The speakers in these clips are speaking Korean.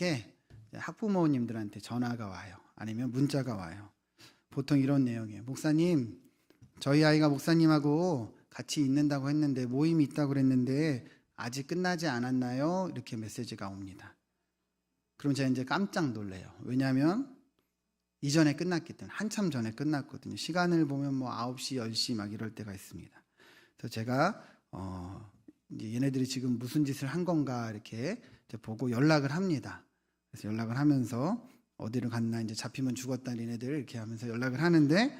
이렇게 학부모님들한테 전화가 와요. 아니면 문자가 와요. 보통 이런 내용이에요. 목사님, 저희 아이가 목사님하고 같이 있는다고 했는데 모임이 있다고 그랬는데 아직 끝나지 않았나요? 이렇게 메시지가 옵니다. 그럼 제가 이제 깜짝 놀래요. 왜냐하면 이전에 끝났기 때문에, 한참 전에 끝났거든요. 시간을 보면 뭐 9시, 10시 막 이럴 때가 있습니다. 그래서 제가 이제 얘네들이 지금 무슨 짓을 한 건가 이렇게 이제 보고 연락을 합니다. 그래서 연락을 하면서 어디를 갔나, 이제 잡히면 죽었다 얘네들 이렇게 하면서 연락을 하는데,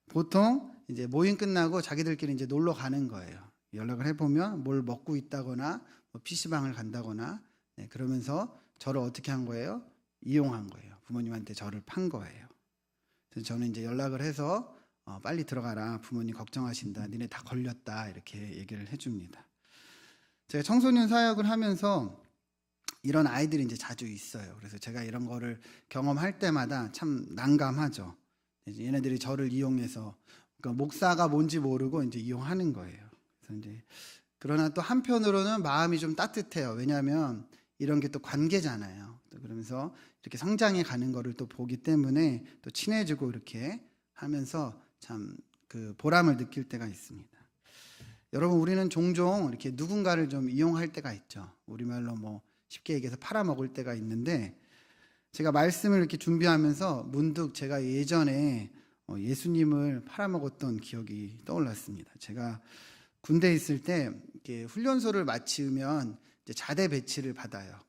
보통 이제 모임 끝나고 자기들끼리 이제 놀러 가는 거예요. 연락을 해보면 뭘 먹고 있다거나 뭐 PC방을 간다거나, 그러면서 저를 어떻게 한 거예요? 이용한 거예요. 부모님한테 저를 판 거예요. 그래서 저는 이제 연락을 해서 빨리 들어가라, 부모님 걱정하신다, 니네 다 걸렸다, 이렇게 얘기를 해줍니다. 제가 청소년 사역을 하면서 이런 아이들이 이제 자주 있어요. 그래서 제가 이런 거를 경험할 때마다 참 난감하죠. 얘네들이 저를 이용해서, 그러니까 목사가 뭔지 모르고 이제 이용하는 거예요. 그래서 이제 그러나 또 한편으로는 마음이 좀 따뜻해요. 왜냐하면 이런 게 또 관계잖아요. 또 그러면서 이렇게 성장해 가는 거를 또 보기 때문에 또 친해지고 이렇게 하면서 참 그 보람을 느낄 때가 있습니다. 여러분, 우리는 종종 이렇게 누군가를 좀 이용할 때가 있죠. 우리말로 뭐 쉽게 얘기해서 팔아먹을 때가 있는데, 제가 말씀을 이렇게 준비하면서 문득 제가 예전에 예수님을 팔아먹었던 기억이 떠올랐습니다. 제가 군대에 있을 때 이렇게 훈련소를 마치면 이제 자대 배치를 받아요.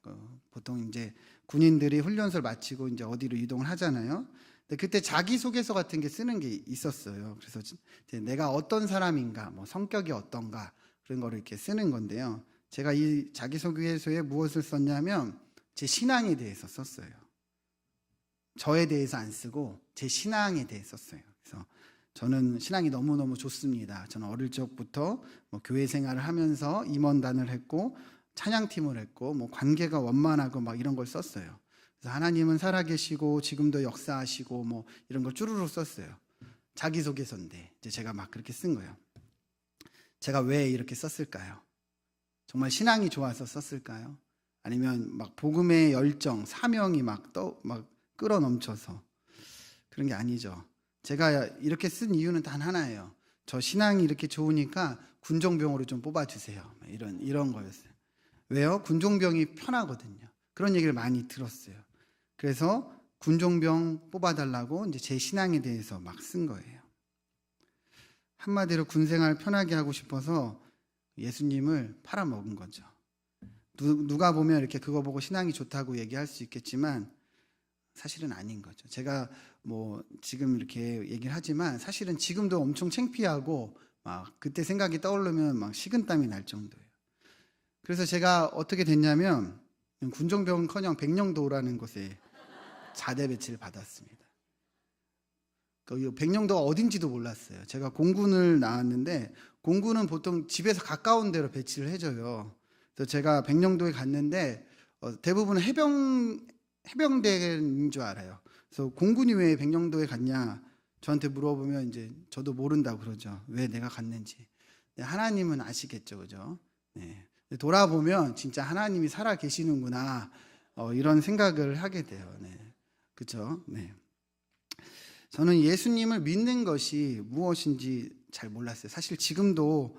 보통 이제 군인들이 훈련소를 마치고 이제 어디로 이동을 하잖아요. 근데 그때 자기소개서 같은 게 쓰는 게 있었어요. 그래서 이제 내가 어떤 사람인가, 뭐 성격이 어떤가, 그런 거를 이렇게 쓰는 건데요. 제가 이 자기소개서에 무엇을 썼냐면 제 신앙에 대해서 썼어요. 저에 대해서 안 쓰고 제 신앙에 대해서 썼어요. 그래서 저는 신앙이 너무너무 좋습니다. 저는 어릴 적부터 뭐 교회 생활을 하면서 임원단을 했고 찬양팀을 했고 뭐 관계가 원만하고 막 이런 걸 썼어요. 그래서 하나님은 살아계시고 지금도 역사하시고 뭐 이런 걸 쭈루룩 썼어요. 자기소개서인데 이제 제가 막 그렇게 쓴 거예요. 제가 왜 이렇게 썼을까요? 정말 신앙이 좋아서 썼을까요? 아니면 막 복음의 열정, 사명이 막 끌어 넘쳐서? 그런 게 아니죠. 제가 이렇게 쓴 이유는 단 하나예요. 저 신앙이 이렇게 좋으니까 군종병으로 좀 뽑아주세요. 이런 거였어요. 왜요? 군종병이 편하거든요. 그런 얘기를 많이 들었어요. 그래서 군종병 뽑아달라고 이제 제 신앙에 대해서 막 쓴 거예요. 한마디로 군생활 편하게 하고 싶어서 예수님을 팔아먹은 거죠. 누가 보면 이렇게 그거 보고 신앙이 좋다고 얘기할 수 있겠지만 사실은 아닌 거죠. 제가 뭐 지금 이렇게 얘기를 하지만 사실은 지금도 엄청 창피하고 막 그때 생각이 떠오르면 막 식은땀이 날 정도예요. 그래서 제가 어떻게 됐냐면 군종병커녕 백령도라는 곳에 자대 배치를 받았습니다. 그 백령도가 어딘지도 몰랐어요. 제가 공군을 나왔는데 공군은 보통 집에서 가까운 데로 배치를 해줘요. 그래서 제가 백령도에 갔는데 대부분 해병대인 줄 알아요. 그래서 공군이 왜 백령도에 갔냐 저한테 물어보면 이제 저도 모른다고 그러죠. 왜 내가 갔는지. 하나님은 아시겠죠, 그죠? 네. 돌아보면 진짜 하나님이 살아 계시는구나, 이런 생각을 하게 돼요. 네. 그죠? 네. 저는 예수님을 믿는 것이 무엇인지 잘 몰랐어요. 사실 지금도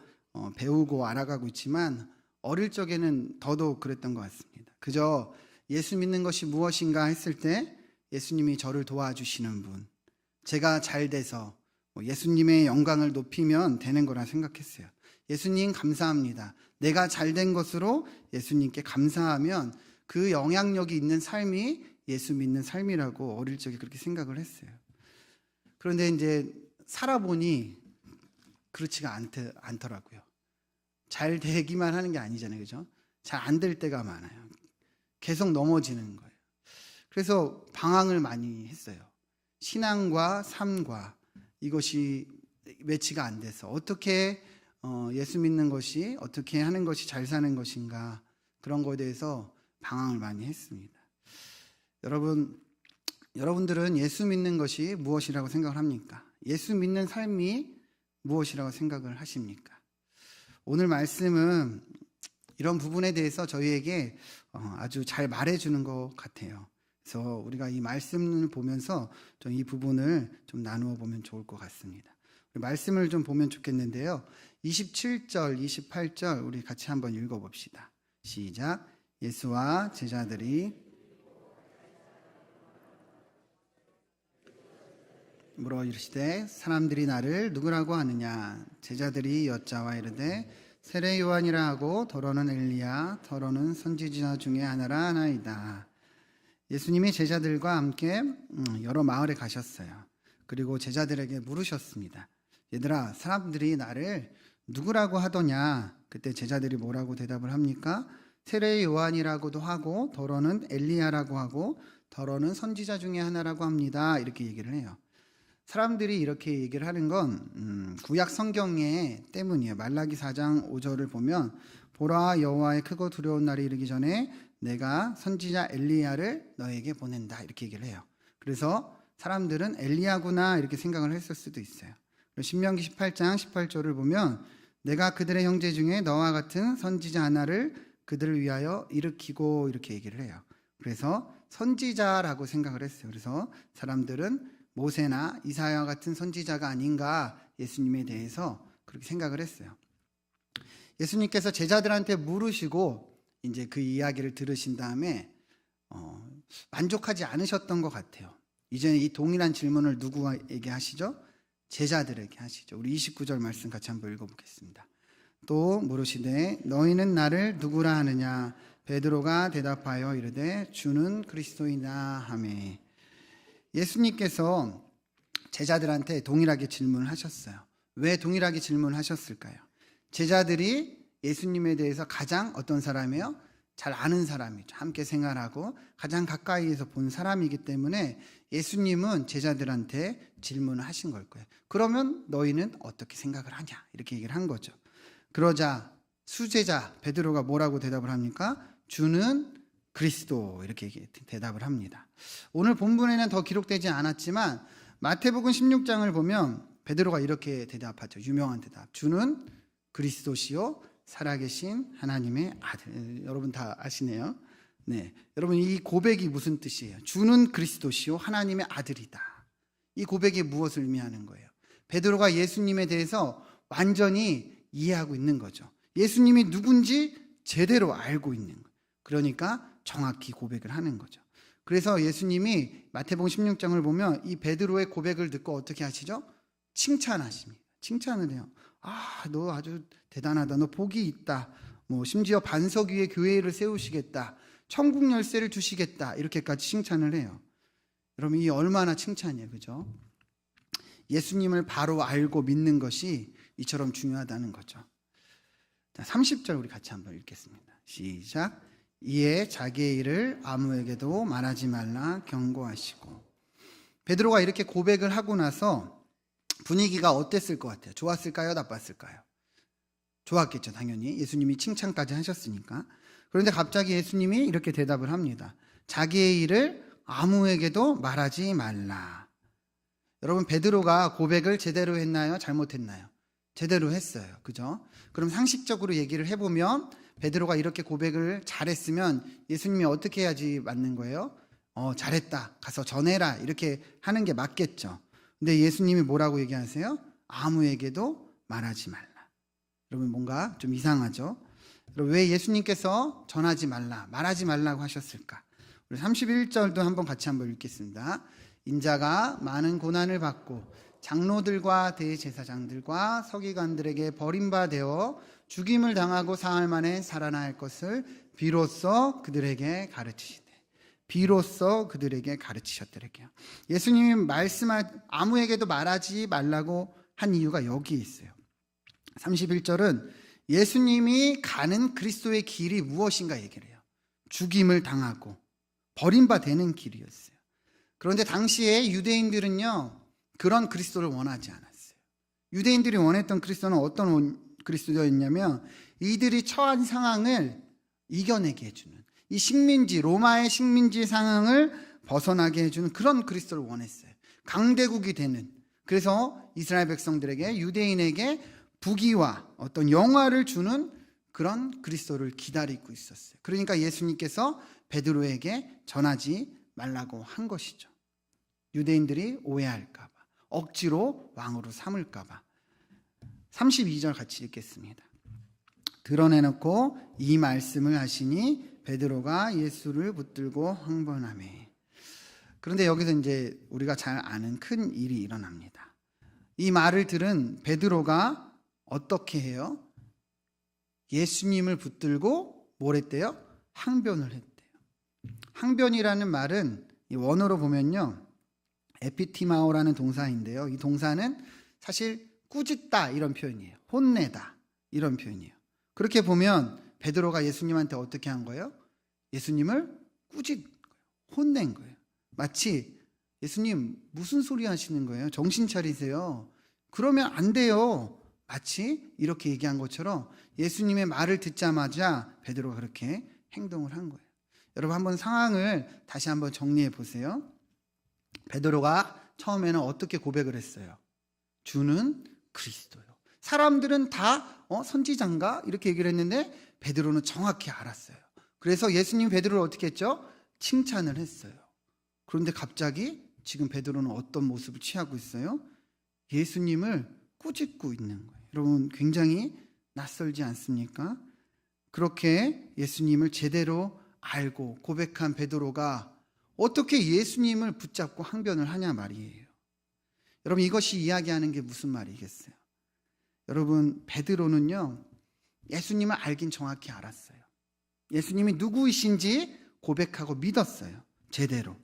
배우고 알아가고 있지만 어릴 적에는 더더욱 그랬던 것 같습니다. 그저 예수 믿는 것이 무엇인가 했을 때 예수님이 저를 도와주시는 분, 제가 잘 돼서 예수님의 영광을 높이면 되는 거라 생각했어요. 예수님 감사합니다. 내가 잘 된 것으로 예수님께 감사하면 그 영향력이 있는 삶이 예수 믿는 삶이라고 어릴 적에 그렇게 생각을 했어요. 그런데 이제 살아보니 그렇지가 않더라고요. 잘 되기만 하는 게 아니잖아요, 그죠? 잘 안 될 때가 많아요. 계속 넘어지는 거예요. 그래서 방황을 많이 했어요. 신앙과 삶과 이것이 매치가 안 돼서 어떻게 예수 믿는 것이, 어떻게 하는 것이 잘 사는 것인가, 그런 거에 대해서 방황을 많이 했습니다. 여러분들은 예수 믿는 것이 무엇이라고 생각을 합니까? 예수 믿는 삶이 무엇이라고 생각을 하십니까? 오늘 말씀은 이런 부분에 대해서 저희에게 아주 잘 말해주는 것 같아요. 그래서 우리가 이 말씀을 보면서 좀 이 부분을 좀 나누어 보면 좋을 것 같습니다. 말씀을 좀 보면 좋겠는데요. 27절, 28절 우리 같이 한번 읽어봅시다. 시작. 예수와 제자들이 물어 이르시되 사람들이 나를 누구라고 하느냐. 제자들이 여짜와 이르되 세례 요한이라 하고 더러는 엘리야 더러는 선지자 중에 하나라 하나이다. 예수님이 제자들과 함께 여러 마을에 가셨어요. 그리고 제자들에게 물으셨습니다. 얘들아, 사람들이 나를 누구라고 하더냐? 그때 제자들이 뭐라고 대답을 합니까? 세례 요한이라고도 하고 더러는 엘리야라고 하고 더러는 선지자 중에 하나라고 합니다. 이렇게 얘기를 해요. 사람들이 이렇게 얘기를 하는 건 구약 성경에 때문이에요. 말라기 4장 5절을 보면 보라, 여호와의 크고 두려운 날이 이르기 전에 내가 선지자 엘리야를 너에게 보낸다, 이렇게 얘기를 해요. 그래서 사람들은 엘리야구나 이렇게 생각을 했을 수도 있어요. 신명기 18장 18절을 보면 내가 그들의 형제 중에 너와 같은 선지자 하나를 그들을 위하여 일으키고, 이렇게 얘기를 해요. 그래서 선지자라고 생각을 했어요. 그래서 사람들은 모세나 이사야와 같은 선지자가 아닌가, 예수님에 대해서 그렇게 생각을 했어요. 예수님께서 제자들한테 물으시고 이제 그 이야기를 들으신 다음에 만족하지 않으셨던 것 같아요. 이제는 이 동일한 질문을 누구에게 하시죠? 제자들에게 하시죠. 우리 29절 말씀 같이 한번 읽어보겠습니다. 또 물으시되 너희는 나를 누구라 하느냐. 베드로가 대답하여 이르되 주는 그리스도이다 하매. 예수님께서 제자들한테 동일하게 질문을 하셨어요. 왜 동일하게 질문을 하셨을까요? 제자들이 예수님에 대해서 가장 어떤 사람이에요? 잘 아는 사람이죠. 함께 생활하고 가장 가까이에서 본 사람이기 때문에 예수님은 제자들한테 질문을 하신 걸 거예요. 그러면 너희는 어떻게 생각을 하냐? 이렇게 얘기를 한 거죠. 그러자 수제자 베드로가 뭐라고 대답을 합니까? 주는 그리스도, 이렇게 대답을 합니다. 오늘 본문에는 더 기록되지 않았지만 마태복음 16장을 보면 베드로가 이렇게 대답하죠. 유명한 대답. 주는 그리스도시요 살아계신 하나님의 아들. 여러분 다 아시네요. 네, 여러분 이 고백이 무슨 뜻이에요? 주는 그리스도시요 하나님의 아들이다. 이 고백이 무엇을 의미하는 거예요? 베드로가 예수님에 대해서 완전히 이해하고 있는 거죠. 예수님이 누군지 제대로 알고 있는 거예요. 그러니까 정확히 고백을 하는 거죠. 그래서 예수님이 마태복음 16장을 보면 이 베드로의 고백을 듣고 어떻게 하시죠? 칭찬하십니다. 칭찬을 해요. 아, 너 아주 대단하다. 너 복이 있다. 뭐 심지어 반석 위에 교회를 세우시겠다. 천국 열쇠를 주시겠다. 이렇게까지 칭찬을 해요. 여러분, 이 얼마나 칭찬이에요. 그죠? 예수님을 바로 알고 믿는 것이 이처럼 중요하다는 거죠. 자, 30절 우리 같이 한번 읽겠습니다. 시작. 이에 자기의 일을 아무에게도 말하지 말라 경고하시고. 베드로가 이렇게 고백을 하고 나서 분위기가 어땠을 것 같아요? 좋았을까요? 나빴을까요? 좋았겠죠, 당연히. 예수님이 칭찬까지 하셨으니까. 그런데 갑자기 예수님이 이렇게 대답을 합니다. 자기의 일을 아무에게도 말하지 말라. 여러분, 베드로가 고백을 제대로 했나요? 잘못했나요? 제대로 했어요. 그죠? 그럼 상식적으로 얘기를 해보면 베드로가 이렇게 고백을 잘했으면 예수님이 어떻게 해야지 맞는 거예요? 잘했다. 가서 전해라. 이렇게 하는 게 맞겠죠. 근데 예수님이 뭐라고 얘기하세요? 아무에게도 말하지 말라. 여러분, 뭔가 좀 이상하죠? 여러분, 왜 예수님께서 전하지 말라, 말하지 말라고 하셨을까? 우리 31절도 한번 같이 한번 읽겠습니다. 인자가 많은 고난을 받고 장로들과 대제사장들과 서기관들에게 버림받아 죽임을 당하고 사흘 만에 살아날 것을 비로소 그들에게 가르치시되. 비로소 그들에게 가르치셨더래요. 예수님이 말씀할 아무에게도 말하지 말라고 한 이유가 여기에 있어요. 31절은 예수님이 가는 그리스도의 길이 무엇인가 얘기를 해요. 죽임을 당하고 버림받는 길이었어요. 그런데 당시에 유대인들은요, 그런 그리스도를 원하지 않았어요. 유대인들이 원했던 그리스도는 어떤 그리스도였냐면 이들이 처한 상황을 이겨내게 해주는, 이 식민지, 로마의 식민지 상황을 벗어나게 해주는 그런 그리스도를 원했어요. 강대국이 되는. 그래서 이스라엘 백성들에게, 유대인에게 부귀와 어떤 영화를 주는 그런 그리스도를 기다리고 있었어요. 그러니까 예수님께서 베드로에게 전하지 말라고 한 것이죠. 유대인들이 오해할까 봐, 억지로 왕으로 삼을까 봐. 32절 같이 읽겠습니다. 드러내놓고 이 말씀을 하시니 베드로가 예수를 붙들고 항변하매. 그런데 여기서 이제 우리가 잘 아는 큰 일이 일어납니다. 이 말을 들은 베드로가 어떻게 해요? 예수님을 붙들고 뭘 했대요? 항변을 했대요. 항변이라는 말은 원어로 보면요, 에피티마오라는 동사인데요. 이 동사는 사실 꾸짖다 이런 표현이에요. 혼내다 이런 표현이에요. 그렇게 보면 베드로가 예수님한테 어떻게 한 거예요? 예수님을 꾸짖은 거예요. 혼낸 거예요. 마치 예수님 무슨 소리 하시는 거예요? 정신 차리세요. 그러면 안 돼요. 마치 이렇게 얘기한 것처럼 예수님의 말을 듣자마자 베드로가 그렇게 행동을 한 거예요. 여러분 한번 상황을 다시 한번 정리해 보세요. 베드로가 처음에는 어떻게 고백을 했어요? 주는 그리스도요. 사람들은 다 선지자인가? 이렇게 얘기를 했는데 베드로는 정확히 알았어요. 그래서 예수님 베드로를 어떻게 했죠? 칭찬을 했어요. 그런데 갑자기 지금 베드로는 어떤 모습을 취하고 있어요? 예수님을 꾸짖고 있는 거예요. 여러분 굉장히 낯설지 않습니까? 그렇게 예수님을 제대로 알고 고백한 베드로가 어떻게 예수님을 붙잡고 항변을 하냐 말이에요. 여러분 이것이 이야기하는 게 무슨 말이겠어요? 여러분 베드로는요, 예수님을 알긴 정확히 알았어요. 예수님이 누구이신지 고백하고 믿었어요. 제대로.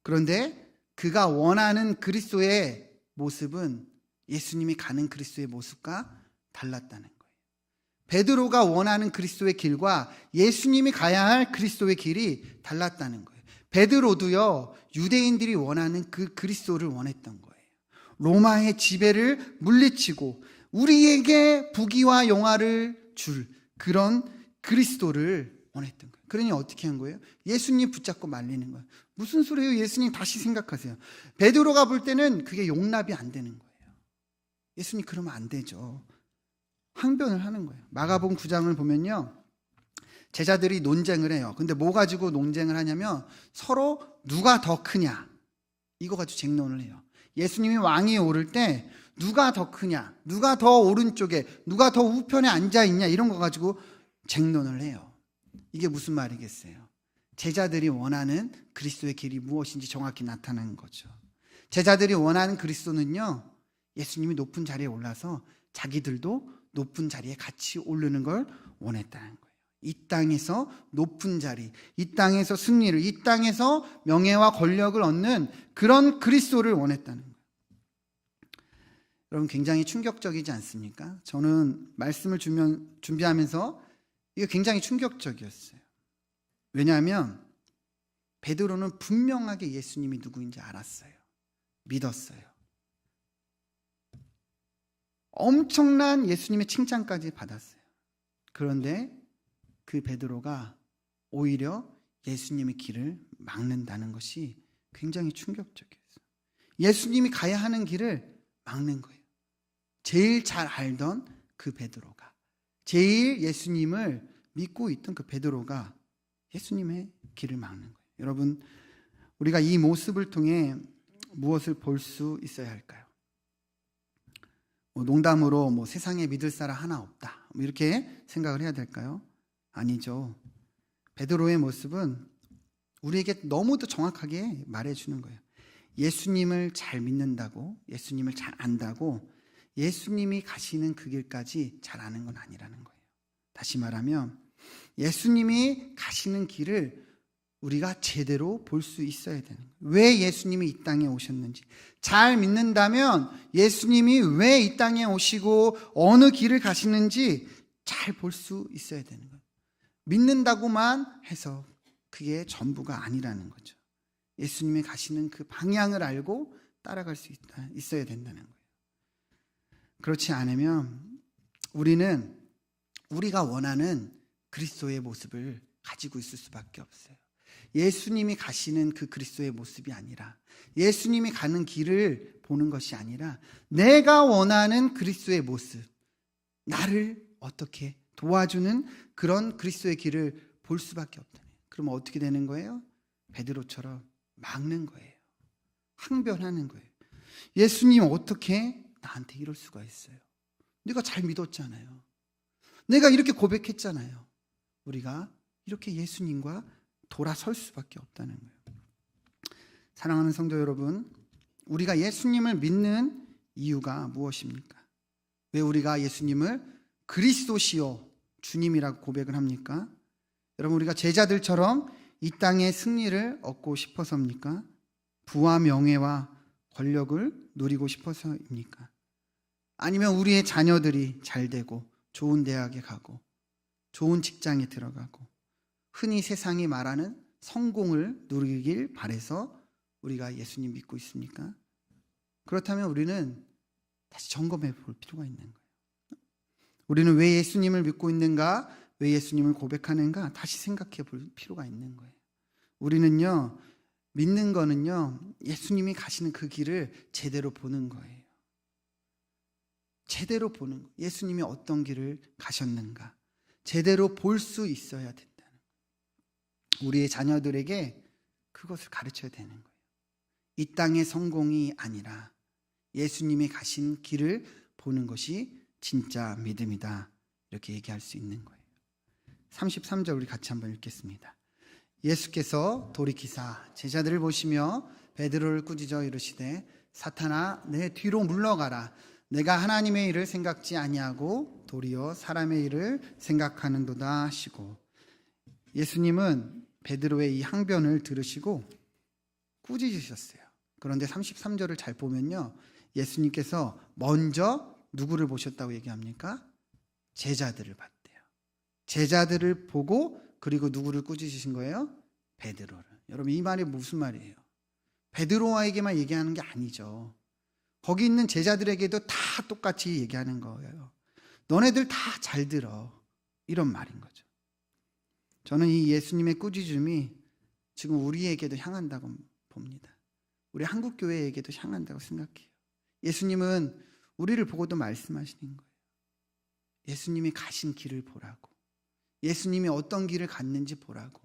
그런데 그가 원하는 그리스도의 모습은 예수님이 가는 그리스도의 모습과 달랐다는 거예요. 베드로가 원하는 그리스도의 길과 예수님이 가야 할 그리스도의 길이 달랐다는 거예요. 베드로도요, 유대인들이 원하는 그 그리스도를 원했던 거예요. 로마의 지배를 물리치고 우리에게 부귀와 영화를 줄 그런 그리스도를 원했던 거예요. 그러니 어떻게 한 거예요? 예수님 붙잡고 말리는 거예요. 무슨 소리예요? 예수님 다시 생각하세요. 베드로가 볼 때는 그게 용납이 안 되는 거예요. 예수님 그러면 안 되죠. 항변을 하는 거예요. 마가복음 9장을 보면요, 제자들이 논쟁을 해요. 근데 뭐 가지고 논쟁을 하냐면 서로 누가 더 크냐 이거 가지고 쟁론을 해요. 예수님이 왕위에 오를 때 누가 더 크냐, 누가 더 오른쪽에, 누가 더 우편에 앉아 있냐 이런 거 가지고 쟁론을 해요. 이게 무슨 말이겠어요? 제자들이 원하는 그리스도의 길이 무엇인지 정확히 나타나는 거죠. 제자들이 원하는 그리스도는요, 예수님이 높은 자리에 올라서 자기들도 높은 자리에 같이 오르는 걸 원했다는 거예요. 이 땅에서 높은 자리, 이 땅에서 승리를, 이 땅에서 명예와 권력을 얻는 그런 그리스도를 원했다는 거예요. 여러분 굉장히 충격적이지 않습니까? 저는 말씀을 준비하면서 이게 굉장히 충격적이었어요. 왜냐하면 베드로는 분명하게 예수님이 누구인지 알았어요. 믿었어요. 엄청난 예수님의 칭찬까지 받았어요. 그런데 그 베드로가 오히려 예수님의 길을 막는다는 것이 굉장히 충격적이었어요. 예수님이 가야 하는 길을 막는 거예요. 제일 잘 알던 그 베드로가, 제일 예수님을 믿고 있던 그 베드로가 예수님의 길을 막는 거예요. 여러분 우리가 이 모습을 통해 무엇을 볼 수 있어야 할까요? 농담으로 세상에 믿을 사람 하나 없다 이렇게 생각을 해야 될까요? 아니죠. 베드로의 모습은 우리에게 너무도 정확하게 말해주는 거예요. 예수님을 잘 믿는다고, 예수님을 잘 안다고 예수님이 가시는 그 길까지 잘 아는 건 아니라는 거예요. 다시 말하면 예수님이 가시는 길을 우리가 제대로 볼 수 있어야 되는 거예요. 왜 예수님이 이 땅에 오셨는지 잘 믿는다면 예수님이 왜 이 땅에 오시고 어느 길을 가시는지 잘 볼 수 있어야 되는 거예요. 믿는다고만 해서 그게 전부가 아니라는 거죠. 예수님이 가시는 그 방향을 알고 따라갈 수 있어야 된다는 거예요. 그렇지 않으면 우리는 우리가 원하는 그리스도의 모습을 가지고 있을 수밖에 없어요. 예수님이 가시는 그 그리스도의 모습이 아니라, 예수님이 가는 길을 보는 것이 아니라 내가 원하는 그리스도의 모습, 나를 어떻게 도와주는 그런 그리스도의 길을 볼 수밖에 없다는 거예요. 그러면 어떻게 되는 거예요? 베드로처럼 막는 거예요. 항변하는 거예요. 예수님 어떻게 나한테 이럴 수가 있어요? 내가 잘 믿었잖아요. 내가 이렇게 고백했잖아요. 우리가 이렇게 예수님과 돌아설 수밖에 없다는 거예요. 사랑하는 성도 여러분, 우리가 예수님을 믿는 이유가 무엇입니까? 왜 우리가 예수님을 그리스도시요 주님이라고 고백을 합니까? 여러분, 우리가 제자들처럼 이 땅의 승리를 얻고 싶어서입니까? 부와 명예와 권력을 누리고 싶어서입니까? 아니면 우리의 자녀들이 잘 되고 좋은 대학에 가고 좋은 직장에 들어가고 흔히 세상이 말하는 성공을 누리길 바라서 우리가 예수님 믿고 있습니까? 그렇다면 우리는 다시 점검해 볼 필요가 있는 거예요. 우리는 왜 예수님을 믿고 있는가? 왜 예수님을 고백하는가? 다시 생각해 볼 필요가 있는 거예요. 우리는요, 믿는 거는요, 예수님이 가시는 그 길을 제대로 보는 거예요. 제대로 보는 거예요. 예수님이 어떤 길을 가셨는가? 제대로 볼 수 있어야 된다는 거예요. 우리의 자녀들에게 그것을 가르쳐야 되는 거예요. 이 땅의 성공이 아니라 예수님이 가신 길을 보는 것이 진짜 믿음이다. 이렇게 얘기할 수 있는 거예요. 33절 우리 같이 한번 읽겠습니다. 예수께서 돌이키사 제자들을 보시며 베드로를 꾸짖어 이르시되 사탄아 내 뒤로 물러가라. 내가 하나님의 일을 생각지 아니하고 도리어 사람의 일을 생각하는도다 하시고, 예수님은 베드로의 이 항변을 들으시고 꾸짖으셨어요. 그런데 33절을 잘 보면요, 예수님께서 먼저 누구를 보셨다고 얘기합니까? 제자들을 봤대요. 제자들을 보고 그리고 누구를 꾸짖으신 거예요? 베드로를. 여러분, 이 말이 무슨 말이에요? 베드로에게만 얘기하는 게 아니죠. 거기 있는 제자들에게도 다 똑같이 얘기하는 거예요. 너네들 다 잘 들어. 이런 말인 거죠. 저는 이 예수님의 꾸짖음이 지금 우리에게도 향한다고 봅니다. 우리 한국교회에게도 향한다고 생각해요. 예수님은 우리를 보고도 말씀하시는 거예요. 예수님이 가신 길을 보라고. 예수님이 어떤 길을 갔는지 보라고.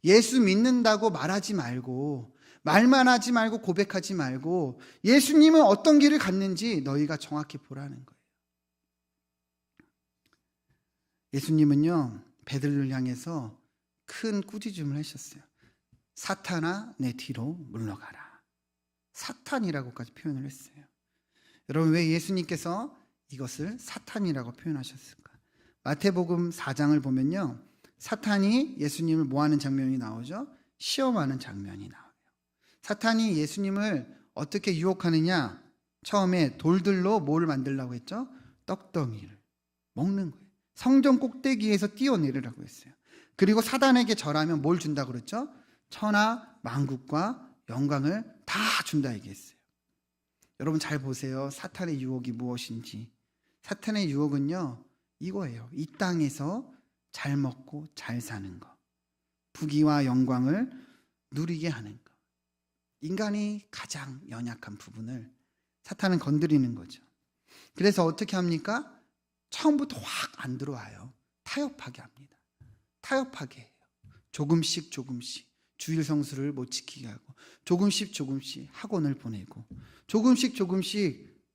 예수 믿는다고 말하지 말고, 말만 하지 말고 고백하지 말고 예수님은 어떤 길을 갔는지 너희가 정확히 보라는 거예요. 예수님은요, 베드로를 향해서 큰 꾸짖음을 하셨어요. 사탄아 내 뒤로 물러가라. 사탄이라고까지 표현을 했어요. 여러분, 왜 예수님께서 이것을 사탄이라고 표현하셨을까? 마태복음 4장을 보면요, 사탄이 예수님을 뭐하는 장면이 나오죠? 시험하는 장면이 나와요. 사탄이 예수님을 어떻게 유혹하느냐? 처음에 돌들로 뭘 만들려고 했죠? 떡덩이를 먹는 거예요. 성전 꼭대기에서 뛰어내리라고 했어요. 그리고 사단에게 절하면 뭘 준다고 그랬죠? 천하 만국과 영광을 다 준다 얘기했어요. 여러분 잘 보세요. 사탄의 유혹이 무엇인지. 사탄의 유혹은요, 이거예요. 이 땅에서 잘 먹고 잘 사는 거, 부귀와 영광을 누리게 하는 거. 인간이 가장 연약한 부분을 사탄은 건드리는 거죠. 그래서 어떻게 합니까? 처음부터 확 안 들어와요. 타협하게 합니다. 타협하게 해요. 조금씩 주일 성수를 못 지키게 하고, 조금씩 학원을 보내고, 조금씩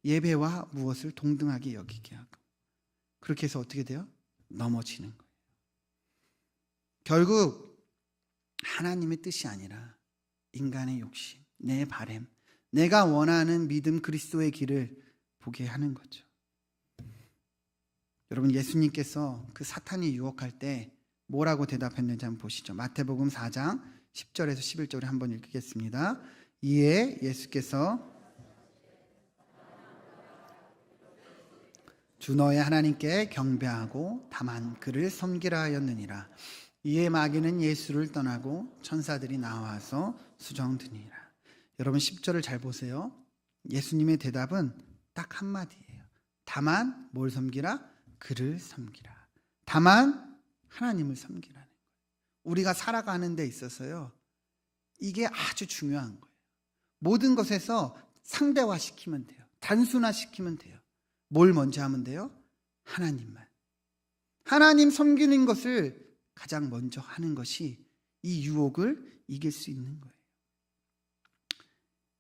예배와 무엇을 동등하게 여기게 하고, 그렇게 해서 어떻게 돼요? 넘어지는 거예요. 결국 하나님의 뜻이 아니라 인간의 욕심, 내 바램, 내가 원하는 믿음 그리스도의 길을 보게 하는 거죠. 여러분, 예수님께서 그 사탄이 유혹할 때 뭐라고 대답했는지 한번 보시죠. 마태복음 4장 10절에서 11절에 한번 읽겠습니다. 이에 예수께서 주 너의 하나님께 경배하고 다만 그를 섬기라 하였느니라. 이에 마귀는 예수를 떠나고 천사들이 나와서 수정드니라. 여러분 10절을 잘 보세요. 예수님의 대답은 딱 한마디예요. 다만 뭘 섬기라? 그를 섬기라. 다만 하나님을 섬기라는 거예요. 우리가 살아가는 데 있어서요, 이게 아주 중요한 거예요. 모든 것에서 상대화시키면 돼요. 단순화시키면 돼요. 뭘 먼저 하면 돼요? 하나님만. 하나님 섬기는 것을 가장 먼저 하는 것이 이 유혹을 이길 수 있는 거예요.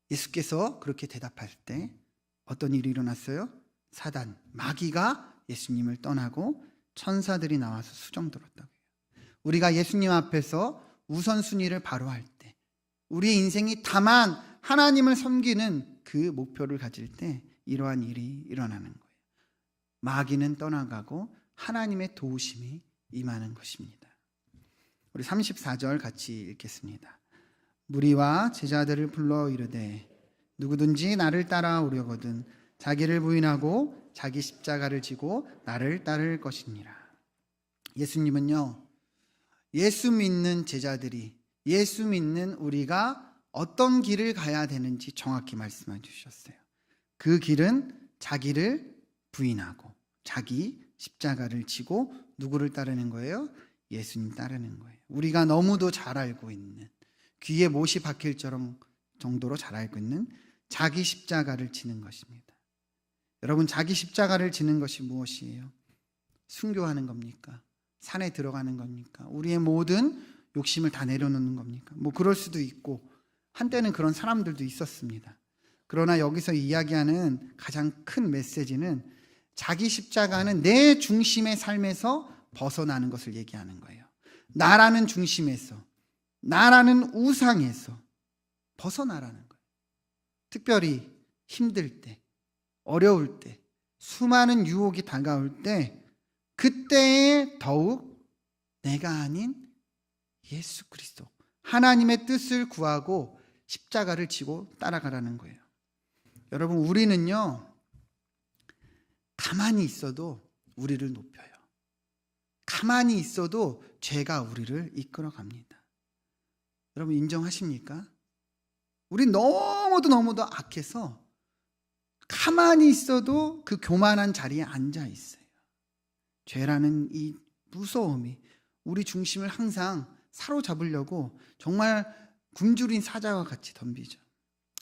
예수께서 그렇게 대답할 때 어떤 일이 일어났어요? 사단, 마귀가 예수님을 떠나고 천사들이 나와서 수정들었다고요. 우리가 예수님 앞에서 우선순위를 바로 할 때, 우리의 인생이 다만 하나님을 섬기는 그 목표를 가질 때 이러한 일이 일어나는 거예요. 마귀는 떠나가고 하나님의 도우심이 임하는 것입니다. 우리 34절 같이 읽겠습니다. 무리와 제자들을 불러 이르되 누구든지 나를 따라오려거든 자기를 부인하고 자기 십자가를 지고 나를 따를 것이니라. 예수님은요, 예수 믿는 제자들이, 예수 믿는 우리가 어떤 길을 가야 되는지 정확히 말씀해 주셨어요. 그 길은 자기를 부인하고 자기 십자가를 지고 누구를 따르는 거예요? 예수님 따르는 거예요. 우리가 너무도 잘 알고 있는, 귀에 못이 박힐 정도로 잘 알고 있는 자기 십자가를 지는 것입니다. 여러분, 자기 십자가를 지는 것이 무엇이에요? 순교하는 겁니까? 산에 들어가는 겁니까? 우리의 모든 욕심을 다 내려놓는 겁니까? 뭐 그럴 수도 있고, 한때는 그런 사람들도 있었습니다. 그러나 여기서 이야기하는 가장 큰 메시지는 자기 십자가는 내 중심의 삶에서 벗어나는 것을 얘기하는 거예요. 나라는 중심에서, 나라는 우상에서 벗어나라는 거예요. 특별히 힘들 때, 어려울 때, 수많은 유혹이 다가올 때, 그때에 더욱 내가 아닌 예수 그리스도, 하나님의 뜻을 구하고 십자가를 지고 따라가라는 거예요. 여러분, 우리는요, 가만히 있어도 우리를 높여요. 가만히 있어도 죄가 우리를 이끌어 갑니다. 여러분, 인정하십니까? 우리 너무도 악해서 가만히 있어도 그 교만한 자리에 앉아 있어요. 죄라는 이 무서움이 우리 중심을 항상 사로잡으려고 정말 굶주린 사자와 같이 덤비죠.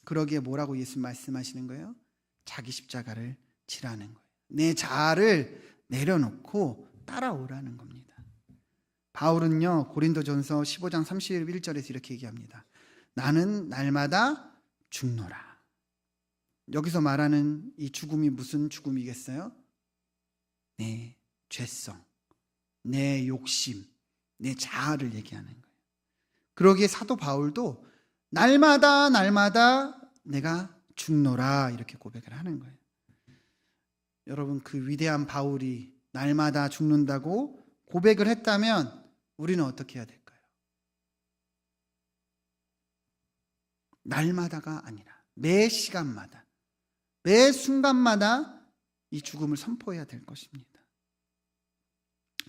그러기에 뭐라고 예수 말씀하시는 거예요? 자기 십자가를 지라는 거예요. 내 자아를 내려놓고 따라오라는 겁니다. 바울은요, 고린도전서 15장 31절에서 이렇게 얘기합니다. 나는 날마다 죽노라. 여기서 말하는 이 죽음이 무슨 죽음이겠어요? 내 죄성, 내 욕심, 내 자아를 얘기하는 거예요. 그러기에 사도 바울도 날마다 내가 죽노라 이렇게 고백을 하는 거예요. 여러분, 그 위대한 바울이 날마다 죽는다고 고백을 했다면 우리는 어떻게 해야 될까요? 날마다가 아니라 매 시간마다, 매 순간마다 이 죽음을 선포해야 될 것입니다.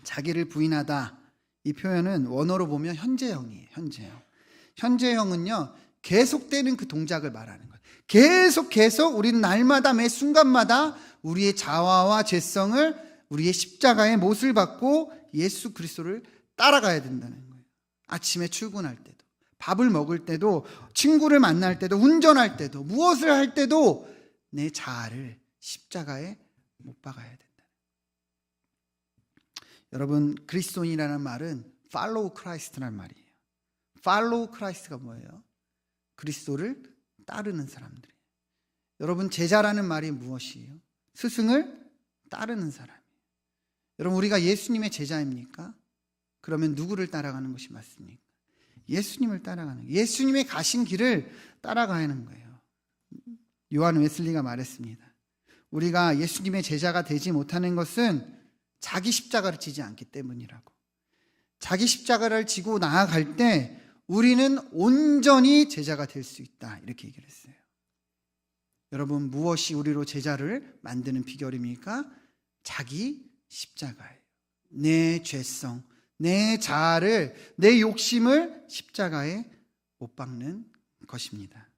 자기를 부인하다, 이 표현은 원어로 보면 현재형이에요. 현재형은요, 계속되는 그 동작을 말하는 거예요. 계속 우리는 날마다 매 순간마다 우리의 자아와 죄성을 우리의 십자가의 못을 받고 예수 그리스도를 따라가야 된다는 거예요. 아침에 출근할 때도, 밥을 먹을 때도, 친구를 만날 때도, 운전할 때도, 무엇을 할 때도 내 자아를 십자가에 못 박아야 된다. 여러분, 그리스도인이라는 말은 follow Christ라는 말이에요. follow Christ가 뭐예요? 그리스도를 따르는 사람들이에요. 여러분, 제자라는 말이 무엇이에요? 스승을 따르는 사람이에요. 여러분, 우리가 예수님의 제자입니까? 그러면 누구를 따라가는 것이 맞습니까? 예수님을 따라가는 거예요. 예수님의 가신 길을 따라가는 거예요. 요한 웨슬리가 말했습니다. 우리가 예수님의 제자가 되지 못하는 것은 자기 십자가를 지지 않기 때문이라고. 자기 십자가를 지고 나아갈 때 우리는 온전히 제자가 될 수 있다, 이렇게 얘기를 했어요. 여러분, 무엇이 우리로 제자를 만드는 비결입니까? 자기 십자가예요. 내 죄성, 내 자아를, 내 욕심을 십자가에 못 박는 것입니다.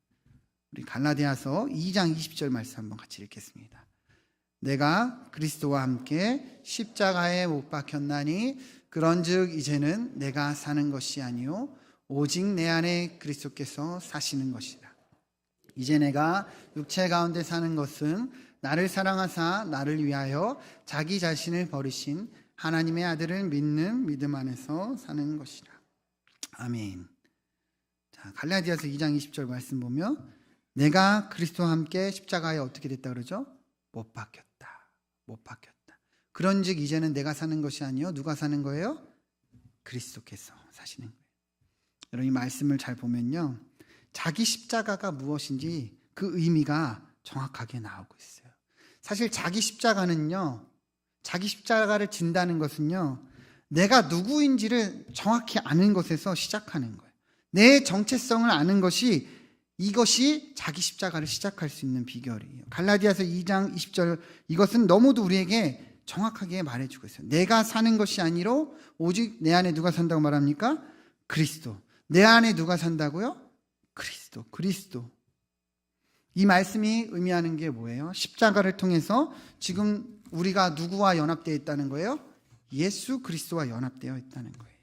우리 갈라디아서 2장 20절 말씀 한번 같이 읽겠습니다. 내가 그리스도와 함께 십자가에 못 박혔나니 그런즉 이제는 내가 사는 것이 아니요 오직 내 안에 그리스도께서 사시는 것이라. 이제 내가 육체 가운데 사는 것은 나를 사랑하사 나를 위하여 자기 자신을 버리신 하나님의 아들을 믿는 믿음 안에서 사는 것이라. 아멘. 자, 갈라디아서 2장 20절 말씀 보면 내가 그리스도와 함께 십자가에 어떻게 됐다 그러죠? 못 박혔다. 못 박혔다. 그런즉 이제는 내가 사는 것이 아니요 누가 사는 거예요? 그리스도께서 사시는 거예요. 여러분 이 말씀을 잘 보면요, 자기 십자가가 무엇인지 그 의미가 정확하게 나오고 있어요. 사실 자기 십자가는요, 자기 십자가를 진다는 것은요, 내가 누구인지를 정확히 아는 것에서 시작하는 거예요. 내 정체성을 아는 것이, 이것이 자기 십자가를 시작할 수 있는 비결이에요. 갈라디아서 2장 20절, 이것은 너무도 우리에게 정확하게 말해주고 있어요. 내가 사는 것이 아니로 오직 내 안에 누가 산다고 말합니까? 그리스도. 내 안에 누가 산다고요? 그리스도. 그리스도. 이 말씀이 의미하는 게 뭐예요? 십자가를 통해서 지금 우리가 누구와 연합되어 있다는 거예요? 예수 그리스도와 연합되어 있다는 거예요.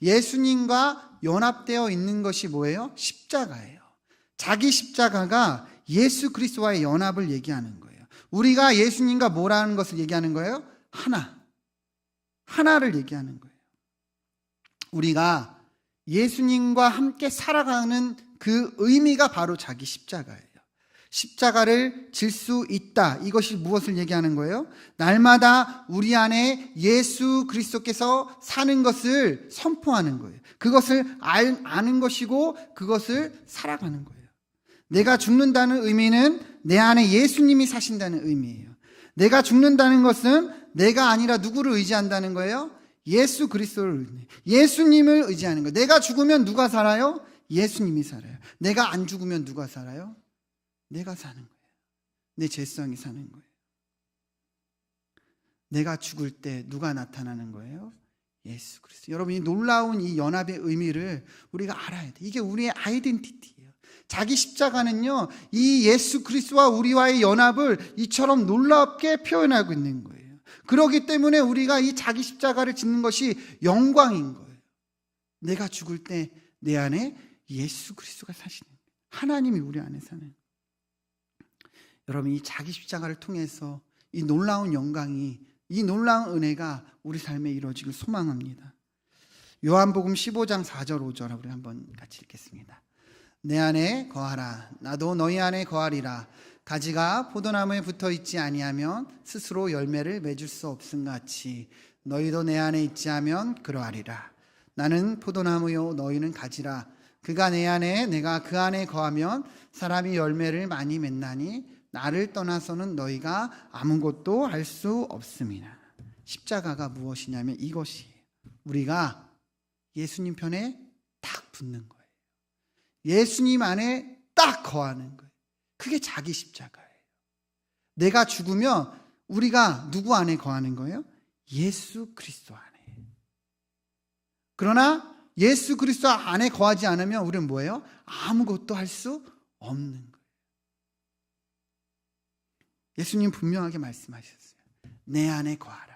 예수님과 연합되어 있는 것이 뭐예요? 십자가예요. 자기 십자가가 예수 그리스도와의 연합을 얘기하는 거예요. 우리가 예수님과 뭐라는 것을 얘기하는 거예요? 하나를 얘기하는 거예요. 우리가 예수님과 함께 살아가는 그 의미가 바로 자기 십자가예요. 십자가를 질 수 있다. 이것이 무엇을 얘기하는 거예요? 날마다 우리 안에 예수 그리스도께서 사는 것을 선포하는 거예요. 그것을 아는 것이고 그것을 살아가는 거예요. 내가 죽는다는 의미는 내 안에 예수님이 사신다는 의미예요. 내가 죽는다는 것은 내가 아니라 누구를 의지한다는 거예요? 예수 그리스도를 의지해요. 예수님을 의지하는 거예요. 내가 죽으면 누가 살아요? 예수님이 살아요. 내가 안 죽으면 누가 살아요? 내가 사는 거예요. 내 죄성이 사는 거예요. 내가 죽을 때 누가 나타나는 거예요? 예수 그리스도. 여러분, 이 놀라운 이 연합의 의미를 우리가 알아야 돼. 이게 우리의 아이덴티티예요. 자기 십자가는요, 이 예수 그리스도와 우리와의 연합을 이처럼 놀랍게 표현하고 있는 거예요. 그렇기 때문에 우리가 이 자기 십자가를 짓는 것이 영광인 거예요. 내가 죽을 때 내 안에 예수 그리스도가 사시는 거예요. 하나님이 우리 안에 사는 거예요. 여러분, 이 자기 십자가를 통해서 이 놀라운 영광이, 이 놀라운 은혜가 우리 삶에 이루어지길 소망합니다. 요한복음 15장 4절 5절 우리 한번 같이 읽겠습니다. 내 안에 거하라. 나도 너희 안에 거하리라. 가지가 포도나무에 붙어 있지 아니하면 스스로 열매를 맺을 수 없음 같이 너희도 내 안에 있지 하면 그러하리라. 나는 포도나무요 너희는 가지라. 그가 내 안에 내가 그 안에 거하면 사람이 열매를 많이 맺나니 나를 떠나서는 너희가 아무것도 할 수 없습니다. 십자가가 무엇이냐면 이것이에요. 우리가 예수님 편에 딱 붙는 거예요. 예수님 안에 딱 거하는 거예요. 그게 자기 십자가예요. 내가 죽으면 우리가 누구 안에 거하는 거예요? 예수 그리스도 안에. 그러나 예수 그리스도 안에 거하지 않으면 우리는 뭐예요? 아무것도 할 수 없는 거예요. 예수님 분명하게 말씀하셨어요. 내 안에 거하라.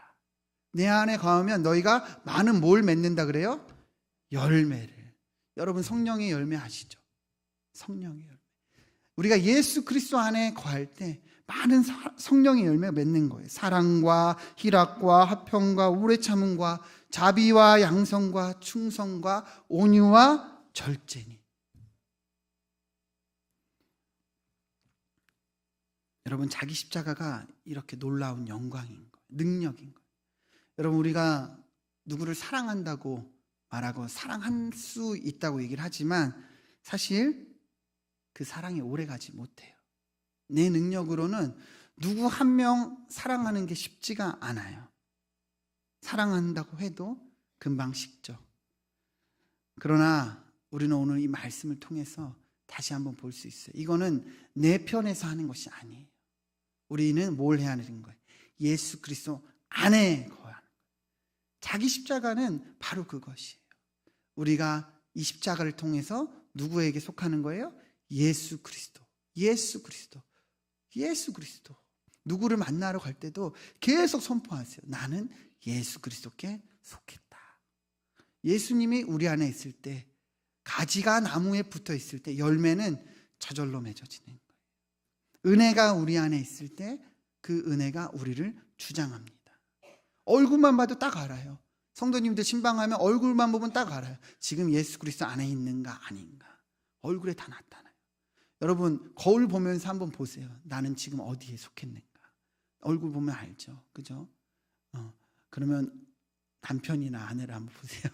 내 안에 거하면 너희가 많은 뭘 맺는다 그래요? 열매를. 여러분, 성령의 열매 아시죠? 성령의 열매. 우리가 예수 그리스도 안에 거할 때 많은 성령의 열매가 맺는 거예요. 사랑과 희락과 화평과 오래 참음과 자비와 양성과 충성과 온유와 절제니. 여러분, 자기 십자가가 이렇게 놀라운 영광인 거예요. 능력인 거예요. 여러분, 우리가 누구를 사랑한다고 말하고 사랑할 수 있다고 얘기를 하지만 사실 그 사랑이 오래가지 못해요. 내 능력으로는 누구 한 명 사랑하는 게 쉽지가 않아요. 사랑한다고 해도 금방 식죠. 그러나 우리는 오늘 이 말씀을 통해서 다시 한번 볼 수 있어요. 이거는 내 편에서 하는 것이 아니에요. 우리는 뭘 해야 하는 거예요? 예수 그리스도 안에 거하는 거예요. 자기 십자가는 바로 그것이에요. 우리가 이 십자가를 통해서 누구에게 속하는 거예요? 예수 그리스도. 예수 그리스도. 예수 그리스도. 누구를 만나러 갈 때도 계속 선포하세요. 나는 예수 그리스도께 속했다. 예수님이 우리 안에 있을 때, 가지가 나무에 붙어 있을 때 열매는 저절로 맺어지는 거예요. 은혜가 우리 안에 있을 때 그 은혜가 우리를 주장합니다. 얼굴만 봐도 딱 알아요. 성도님들 신방하면 얼굴만 보면 딱 알아요. 지금 예수 그리스도 안에 있는가 아닌가. 얼굴에 다 나타나요. 여러분 거울 보면서 한번 보세요. 나는 지금 어디에 속했는가. 얼굴 보면 알죠. 그죠? 그러면 남편이나 아내를 한번 보세요.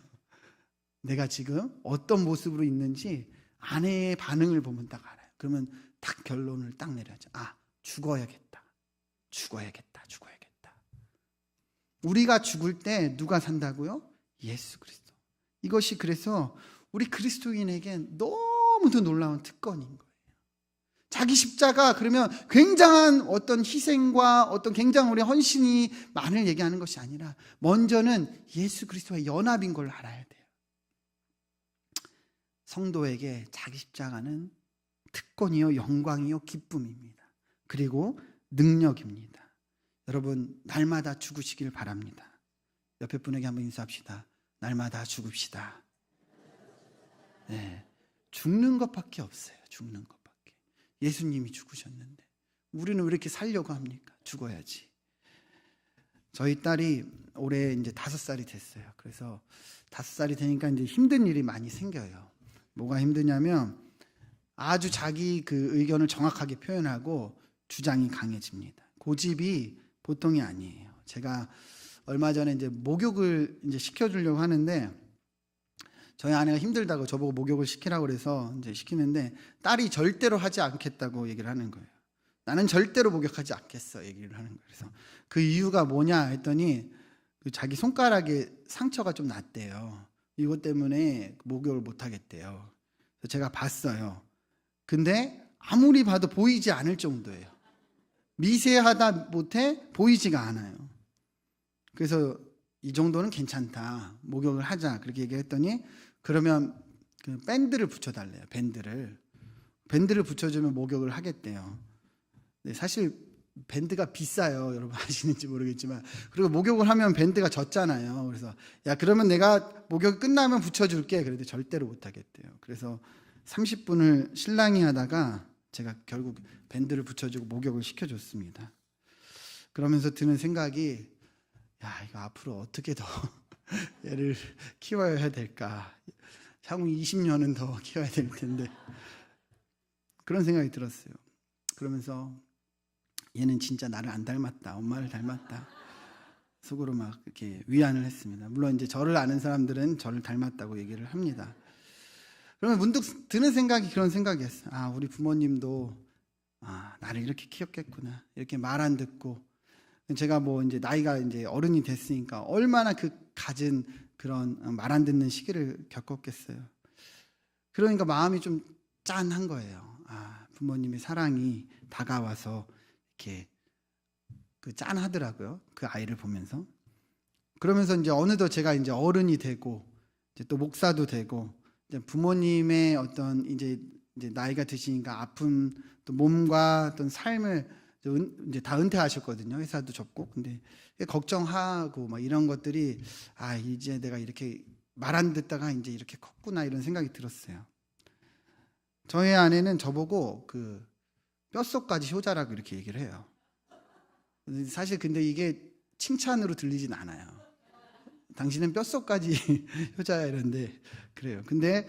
내가 지금 어떤 모습으로 있는지 아내의 반응을 보면 딱 알아요. 그러면 딱 결론을 딱 내려야죠. 아, 죽어야겠다. 우리가 죽을 때 누가 산다고요? 예수 그리스도. 이것이 그래서 우리 그리스도인에게 너무도 놀라운 특권인 거예요. 자기 십자가 그러면 굉장한 어떤 희생과 어떤 굉장한 우리 헌신이 많을 얘기하는 것이 아니라 먼저는 예수 그리스도와의 연합인 걸 알아야 돼요. 성도에게 자기 십자가는 특권이요, 영광이요, 기쁨입니다. 그리고 능력입니다. 여러분 날마다 죽으시길 바랍니다. 옆에 분에게 한번 인사합시다. 날마다 죽읍시다. 네, 죽는 것밖에 없어요. 죽는 것밖에. 예수님이 죽으셨는데 우리는 왜 이렇게 살려고 합니까? 죽어야지. 저희 딸이 올해 이제 5살이 됐어요. 그래서 5살이 되니까 이제 힘든 일이 많이 생겨요. 뭐가 힘드냐면 아주 자기 그 의견을 정확하게 표현하고 주장이 강해집니다. 고집이 보통이 아니에요. 제가 얼마 전에 이제 목욕을 이제 시켜주려고 하는데 저희 아내가 힘들다고 저보고 목욕을 시키라고 그래서 이제 시키는데 딸이 절대로 하지 않겠다고 얘기를 하는 거예요. 나는 절대로 목욕하지 않겠어 얘기를 하는 거예요. 그래서 그 이유가 뭐냐 했더니 자기 손가락에 상처가 좀 났대요. 이것 때문에 목욕을 못 하겠대요. 그래서 제가 봤어요. 근데 아무리 봐도 보이지 않을 정도예요. 미세하다 못해 보이지가 않아요. 그래서 이 정도는 괜찮다. 목욕을 하자. 그렇게 얘기했더니 그러면 그 밴드를 붙여달래요. 밴드를 붙여주면 목욕을 하겠대요. 네, 사실 밴드가 비싸요. 여러분 아시는지 모르겠지만. 그리고 목욕을 하면 밴드가 졌잖아요. 그래서 야 그러면 내가 목욕 끝나면 붙여줄게. 그래도 절대로 못하겠대요. 그래서 30분을 실랑이 하다가 제가 결국 밴드를 붙여주고 목욕을 시켜줬습니다. 그러면서 드는 생각이 야 이거 앞으로 어떻게 더 얘를 키워야 될까. 향후 20년은 더 키워야 될 텐데 그런 생각이 들었어요. 그러면서 얘는 진짜 나를 안 닮았다. 엄마를 닮았다. 속으로 막 이렇게 위안을 했습니다. 물론 이제 저를 아는 사람들은 저를 닮았다고 얘기를 합니다. 그러면 문득 드는 생각이 그런 생각이었어요. 아, 우리 부모님도 나를 이렇게 키웠겠구나. 이렇게 말 안 듣고 제가 뭐 이제 나이가 이제 어른이 됐으니까 얼마나 그 갖은 그런 말 안 듣는 시기를 겪었겠어요. 그러니까 마음이 좀 짠한 거예요. 아, 부모님의 사랑이 다가와서 이렇게 그 짠하더라고요. 그 아이를 보면서. 그러면서 이제 어느덧 제가 이제 어른이 되고 이제 또 목사도 되고 이제 부모님의 어떤 이제 나이가 드시니까 아픈 또 몸과 어떤 삶을 이제 다 은퇴하셨거든요. 회사도 접고. 근데 걱정하고 막 이런 것들이 아, 이제 내가 이렇게 말 안 듣다가 이제 이렇게 컸구나 이런 생각이 들었어요. 저희 아내는 저보고 그 뼛속까지 효자라고 이렇게 얘기를 해요. 사실 근데 이게 칭찬으로 들리진 않아요. 당신은 뼛속까지 효자야 이런데 그래요. 근데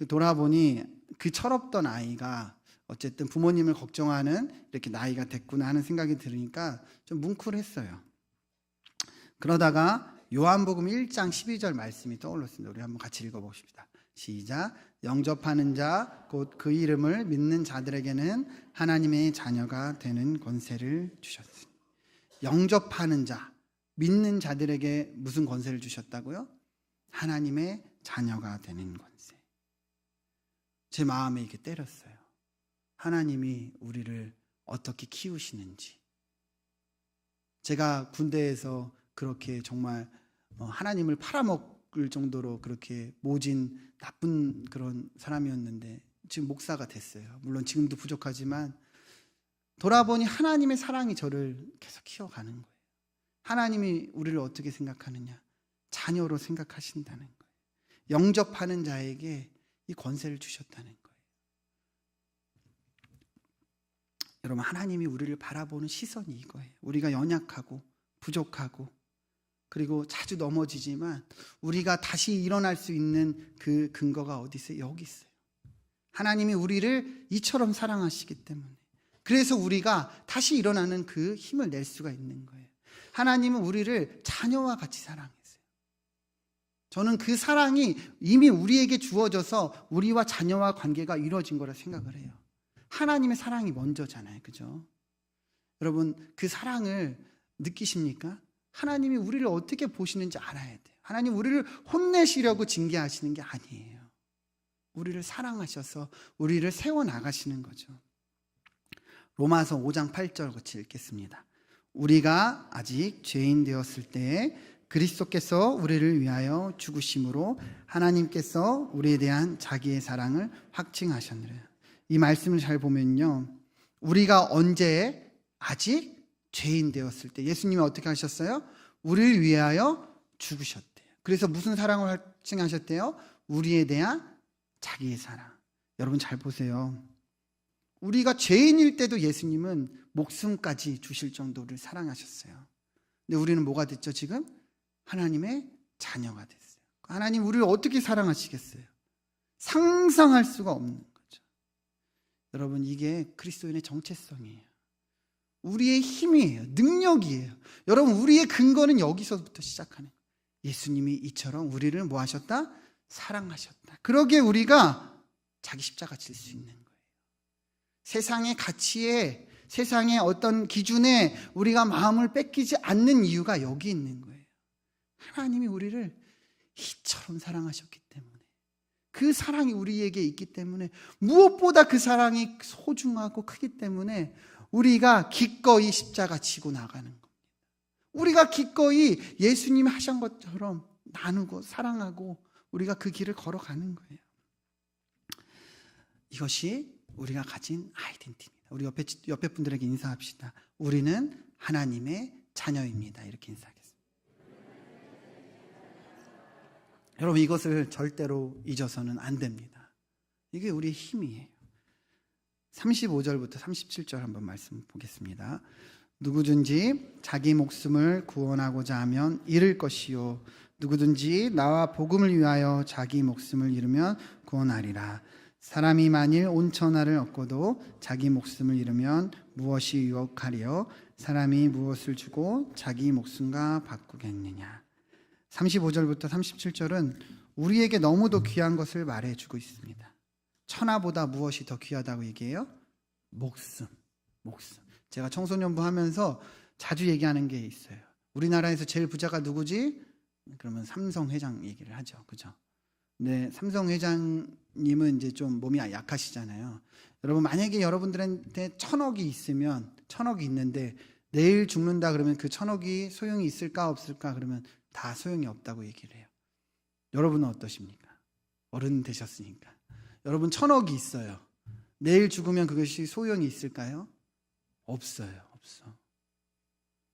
돌아보니 그 철없던 아이가 어쨌든 부모님을 걱정하는 이렇게 나이가 됐구나 하는 생각이 들으니까 좀 뭉클했어요. 그러다가 요한복음 1장 12절 말씀이 떠올랐습니다. 우리 한번 같이 읽어봅시다. 시작. 영접하는 자 곧 그 이름을 믿는 자들에게는 하나님의 자녀가 되는 권세를 주셨으니. 영접하는 자, 믿는 자들에게 무슨 권세를 주셨다고요? 하나님의 자녀가 되는 권세. 제 마음에 이렇게 때렸어요. 하나님이 우리를 어떻게 키우시는지. 제가 군대에서 그렇게 정말 하나님을 팔아먹을 정도로 그렇게 모진 나쁜 그런 사람이었는데 지금 목사가 됐어요. 물론 지금도 부족하지만 돌아보니 하나님의 사랑이 저를 계속 키워가는 거예요. 하나님이 우리를 어떻게 생각하느냐? 자녀로 생각하신다는 거예요. 영접하는 자에게 이 권세를 주셨다는 거예요. 여러분 하나님이 우리를 바라보는 시선이 이거예요. 우리가 연약하고 부족하고 그리고 자주 넘어지지만 우리가 다시 일어날 수 있는 그 근거가 어디 있어요? 여기 있어요. 하나님이 우리를 이처럼 사랑하시기 때문에, 그래서 우리가 다시 일어나는 그 힘을 낼 수가 있는 거예요. 하나님은 우리를 자녀와 같이 사랑했어요. 저는 그 사랑이 이미 우리에게 주어져서 우리와 자녀와 관계가 이루어진 거라 생각을 해요. 하나님의 사랑이 먼저잖아요. 그죠? 여러분, 그 사랑을 느끼십니까? 하나님이 우리를 어떻게 보시는지 알아야 돼요. 하나님 우리를 혼내시려고 징계하시는 게 아니에요. 우리를 사랑하셔서 우리를 세워나가시는 거죠. 로마서 5장 8절 같이 읽겠습니다. 우리가 아직 죄인 되었을 때 그리스도께서 우리를 위하여 죽으심으로 하나님께서 우리에 대한 자기의 사랑을 확증하셨느라. 이 말씀을 잘 보면요, 우리가 언제 아직 죄인 되었을 때 예수님이 어떻게 하셨어요? 우리를 위하여 죽으셨대요. 그래서 무슨 사랑을 확증하셨대요? 우리에 대한 자기의 사랑. 여러분 잘 보세요. 우리가 죄인일 때도 예수님은 목숨까지 주실 정도를 사랑하셨어요. 근데 우리는 뭐가 됐죠 지금? 하나님의 자녀가 됐어요. 하나님 우리를 어떻게 사랑하시겠어요? 상상할 수가 없는 거죠. 여러분, 이게 그리스도인의 정체성이에요. 우리의 힘이에요. 능력이에요. 여러분, 우리의 근거는 여기서부터 시작하는 거예요. 예수님이 이처럼 우리를 뭐 하셨다? 사랑하셨다. 그러기에 우리가 자기 십자가 질 수 있는 거예요. 세상의 가치에, 세상의 어떤 기준에 우리가 마음을 뺏기지 않는 이유가 여기 있는 거예요. 하나님이 우리를 이처럼 사랑하셨기 때문에, 그 사랑이 우리에게 있기 때문에, 무엇보다 그 사랑이 소중하고 크기 때문에 우리가 기꺼이 십자가 지고 나가는 겁니다. 우리가 기꺼이 예수님이 하신 것처럼 나누고 사랑하고 우리가 그 길을 걸어가는 거예요. 이것이 우리가 가진 아이덴티티입니다. 우리 옆에 분들에게 인사합시다. 우리는 하나님의 자녀입니다. 이렇게 인사하겠습니다. 여러분, 이것을 절대로 잊어서는 안 됩니다. 이게 우리의 힘이에요. 35절부터 37절 한번 말씀 보겠습니다. 누구든지 자기 목숨을 구원하고자 하면 잃을 것이요, 누구든지 나와 복음을 위하여 자기 목숨을 잃으면 구원하리라. 사람이 만일 온 천하를 얻고도 자기 목숨을 잃으면 무엇이 유익하리요? 사람이 무엇을 주고 자기 목숨과 바꾸겠느냐. 35절부터 37절은 우리에게 너무도 귀한 것을 말해주고 있습니다. 천하보다 무엇이 더 귀하다고 얘기해요? 목숨. 제가 청소년부 하면서 자주 얘기하는 게 있어요. 우리나라에서 제일 부자가 누구지? 그러면 삼성 회장 얘기를 하죠. 그죠? 근데 삼성 회장님은 이제 좀 몸이 약하시잖아요. 여러분, 만약에 여러분들한테 1,000억이 있으면, 1,000억이 있는데 내일 죽는다 그러면 그 1,000억이 소용이 있을까 없을까? 그러면 다 소용이 없다고 얘기를 해요. 여러분은 어떠십니까? 어른 되셨으니까. 여러분 1,000억이 있어요. 내일 죽으면 그것이 소용이 있을까요? 없어요. 없어.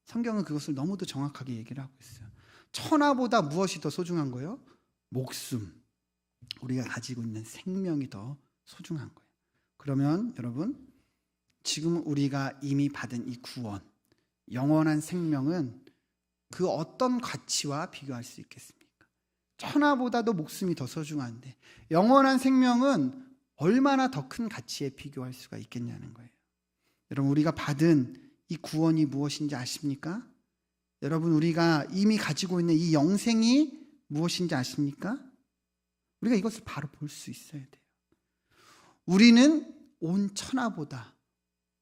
성경은 그것을 너무도 정확하게 얘기를 하고 있어요. 천하보다 무엇이 더 소중한 거예요? 목숨. 우리가 가지고 있는 생명이 더 소중한 거예요. 그러면 여러분, 지금 우리가 이미 받은 이 구원, 영원한 생명은 그 어떤 가치와 비교할 수 있겠습니까? 천하보다도 목숨이 더 소중한데 영원한 생명은 얼마나 더 큰 가치에 비교할 수가 있겠냐는 거예요. 여러분, 우리가 받은 이 구원이 무엇인지 아십니까? 여러분, 우리가 이미 가지고 있는 이 영생이 무엇인지 아십니까? 우리가 이것을 바로 볼 수 있어야 돼요. 우리는 온 천하보다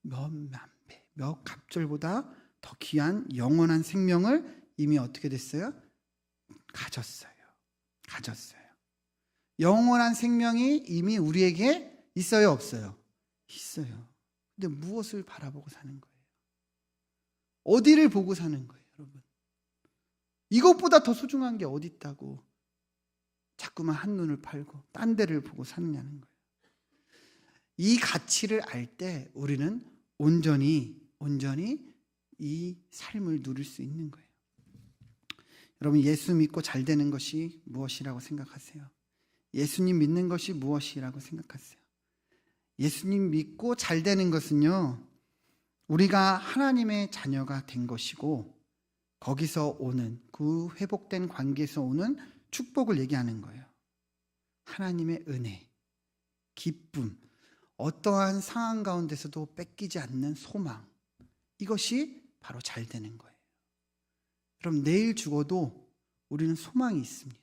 몇만 배, 몇 갑절보다 더 귀한 영원한 생명을 이미 어떻게 됐어요? 가졌어요. 영원한 생명이 이미 우리에게 있어요, 없어요? 있어요. 근데 무엇을 바라보고 사는 거예요? 어디를 보고 사는 거예요, 여러분? 이것보다 더 소중한 게 어디 있다고 자꾸만 한눈을 팔고 딴 데를 보고 사느냐는 거예요. 이 가치를 알 때 우리는 온전히 이 삶을 누릴 수 있는 거예요. 여러분, 예수 믿고 잘 되는 것이 무엇이라고 생각하세요? 예수님 믿는 것이 무엇이라고 생각하세요? 예수님 믿고 잘 되는 것은요, 우리가 하나님의 자녀가 된 것이고, 거기서 오는 그 회복된 관계에서 오는 축복을 얘기하는 거예요. 하나님의 은혜, 기쁨, 어떠한 상황 가운데서도 뺏기지 않는 소망, 이것이 바로 잘 되는 거예요. 그럼 내일 죽어도 우리는 소망이 있습니다.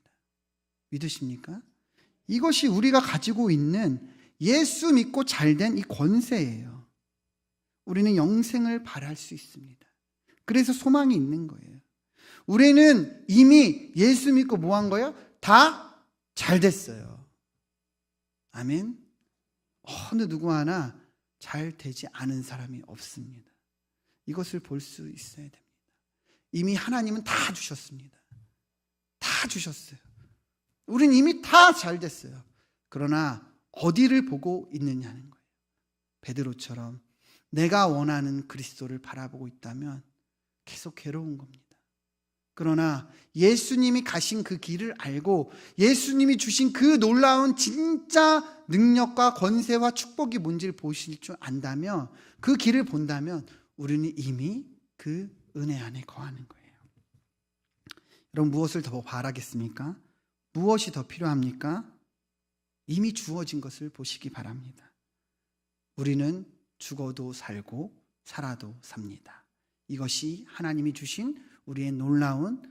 믿으십니까? 이것이 우리가 가지고 있는 예수 믿고 잘된 이 권세예요. 우리는 영생을 바랄 수 있습니다. 그래서 소망이 있는 거예요. 우리는 이미 예수 믿고 뭐 한 거예요? 다 잘 됐어요. 아멘. 어느 누구 하나 잘 되지 않은 사람이 없습니다. 이것을 볼 수 있어야 됩니다. 이미 하나님은 다 주셨습니다. 다 주셨어요. 우린 이미 다 잘 됐어요. 그러나 어디를 보고 있느냐는 거예요. 베드로처럼 내가 원하는 그리스도를 바라보고 있다면 계속 괴로운 겁니다. 그러나 예수님이 가신 그 길을 알고 예수님이 주신 그 놀라운 진짜 능력과 권세와 축복이 뭔지를 보실 줄 안다면, 그 길을 본다면 우리는 이미 그 은혜 안에 거하는 거예요. 여러분, 무엇을 더 바라겠습니까? 무엇이 더 필요합니까? 이미 주어진 것을 보시기 바랍니다. 우리는 죽어도 살고 살아도 삽니다. 이것이 하나님이 주신 우리의 놀라운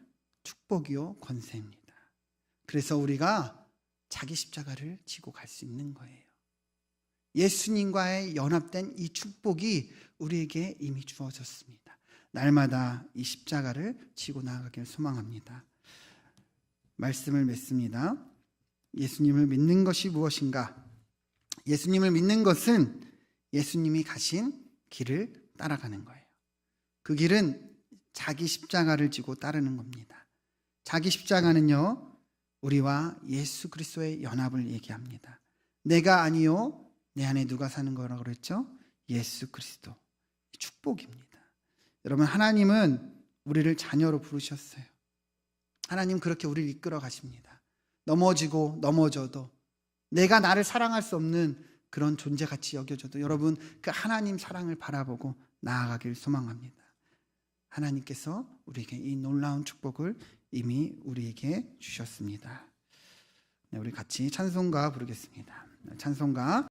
축복이요 권세입니다. 그래서 우리가 자기 십자가를 지고 갈 수 있는 거예요. 예수님과의 연합된 이 축복이 우리에게 이미 주어졌습니다. 날마다 이 십자가를 지고 나아가길 소망합니다. 말씀을 맺습니다. 예수님을 믿는 것이 무엇인가? 예수님을 믿는 것은 예수님이 가신 길을 따라가는 거예요. 그 길은 자기 십자가를 지고 따르는 겁니다. 자기 십자가는요, 우리와 예수 그리스도의 연합을 얘기합니다. 내가 아니요, 내 안에 누가 사는 거라고 그랬죠? 예수 그리스도. 축복입니다. 여러분, 하나님은 우리를 자녀로 부르셨어요. 하나님 그렇게 우리를 이끌어 가십니다. 넘어지고 넘어져도, 내가 나를 사랑할 수 없는 그런 존재같이 여겨져도 여러분, 그 하나님 사랑을 바라보고 나아가길 소망합니다. 하나님께서 우리에게 이 놀라운 축복을 이미 우리에게 주셨습니다. 네, 우리 같이 찬송가 부르겠습니다. 찬송가